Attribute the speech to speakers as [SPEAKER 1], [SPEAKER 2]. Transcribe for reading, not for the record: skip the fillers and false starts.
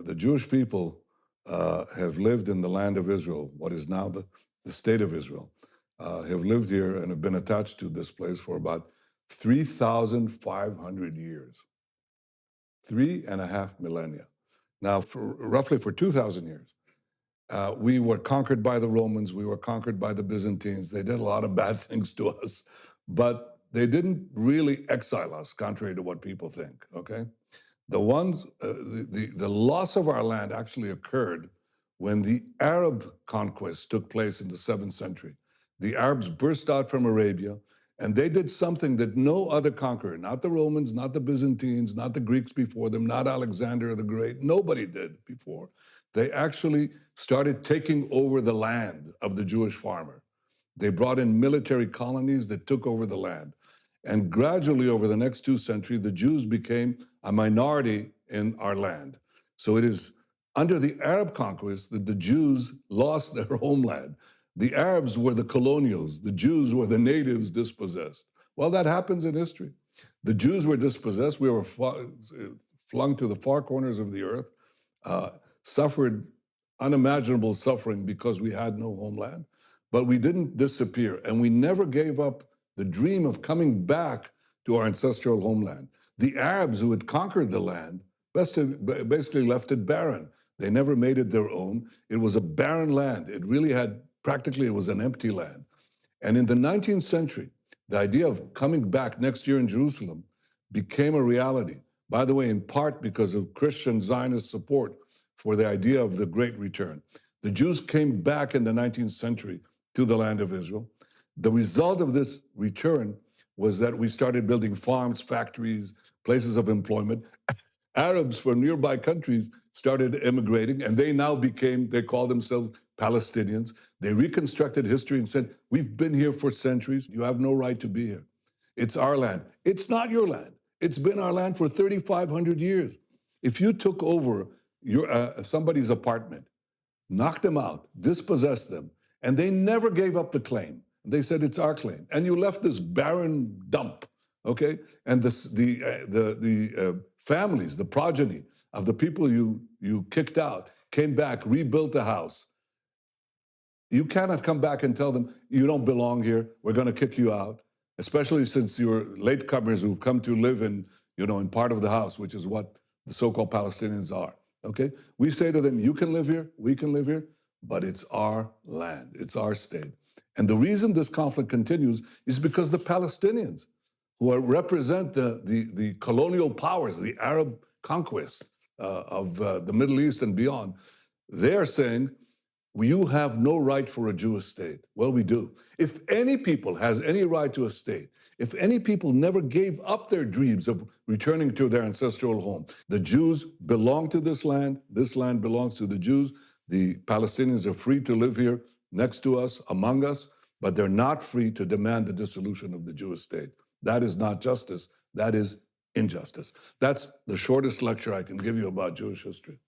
[SPEAKER 1] the Jewish people have lived in the land of Israel, what is now the state of Israel, have lived here and have been attached to this place for about 3,500 years, 3.5 millennia. Now, roughly for 2,000 years, we were conquered by the Romans, we were conquered by the Byzantines. They did a lot of bad things to us, but they didn't really exile us, contrary to what people think, okay? The loss of our land actually occurred when the Arab conquest took place in the 7th century. The Arabs burst out from Arabia, and they did something that no other conqueror, not the Romans, not the Byzantines, not the Greeks before them, not Alexander the Great, nobody did before. They actually started taking over the land of the Jewish farmer. They brought in military colonies that took over the land. And gradually, over the next 2 centuries, the Jews became a minority in our land. So it is under the Arab conquest that the Jews lost their homeland. The Arabs were the colonials. The Jews were the natives dispossessed. Well, that happens in history. The Jews were dispossessed. We were flung to the far corners of the earth, suffered unimaginable suffering because we had no homeland. But we didn't disappear, and we never gave up the dream of coming back to our ancestral homeland. The Arabs who had conquered the land basically left it barren. They never made it their own. It was a barren land. It really had, practically, it was an empty land. And in the 19th century, the idea of coming back next year in Jerusalem became a reality. By the way, in part because of Christian Zionist support for the idea of the Great Return. The Jews came back in the 19th century to the land of Israel. The result of this return was that we started building farms, factories, places of employment. Arabs from nearby countries started immigrating, and they call themselves Palestinians. They reconstructed history and said, we've been here for centuries. You have no right to be here. It's our land. It's not your land. It's been our land for 3,500 years. If you took over somebody's apartment, knocked them out, dispossessed them, and they never gave up the claim. They said, it's our claim. And you left this barren dump, okay? And the families, the progeny of the people you kicked out came back, rebuilt the house. You cannot come back and tell them, you don't belong here, we're gonna kick you out, especially since you're latecomers who've come to live in part of the house, which is what the so-called Palestinians are, okay? We say to them, you can live here, we can live here, but it's our land, it's our state. And the reason this conflict continues is because the Palestinians, who represent the colonial powers, the Arab conquest of the Middle East and beyond, they're saying, you have no right for a Jewish state. Well, we do. If any people has any right to a state, if any people never gave up their dreams of returning to their ancestral home, the Jews belong to this land belongs to the Jews. The Palestinians are free to live here next to us, among us, but they're not free to demand the dissolution of the Jewish state. That is not justice, that is injustice. That's the shortest lecture I can give you about Jewish history.